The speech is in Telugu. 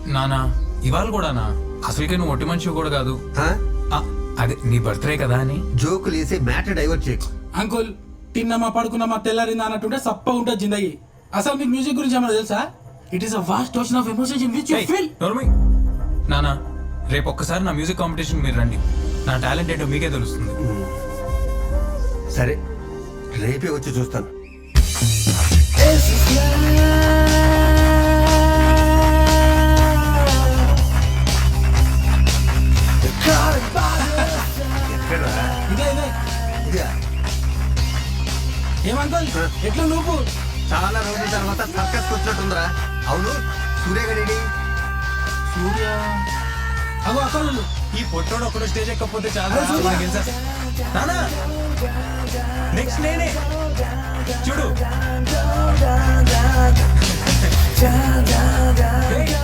నానా ఇవాళ కూడానా? అసలుకే నువ్వు ఒట్టి మనిషి కూడా కాదు. ఆ? అదే నీ బర్త్డే కదా అని. జోకులు వేసి మ్యాటర్ డైవర్ట్ చేయకు. అంకుల్ తిన్నమా పడుకున్నామా తెల్లారిందా అన్నట్టుంటే సప్ప ఉంటుంది జిందగీ. అసలు మీకు మ్యూజిక్ గురించి ఏమన్నా తెలుసా? It is a vast ocean of emotions in which you feel. నానా రేపు ఒక్కసారి నా మ్యూజిక్ కాంపిటీషన్ మీరు రండి. నా టాలెంట్ ఏంటో మీకే తెలుస్తుంది. సరే రేపే వచ్చి చూస్తాను. ఎక్కడ్రా? ఇదే ఇదే ఇదా? ఏమంకుల్ ఎట్లా నువ్వు చాలా రోజుల తర్వాత సర్కస్ వచ్చినట్టుందిరా. అవును సూర్యగడి సూర్య అగో అక్కడ ఈ పొట్టోడు ఒకడు స్టేజ్ ఎక్కకపోతే చాలా నానా నెక్స్ట్ నేనే చూడు.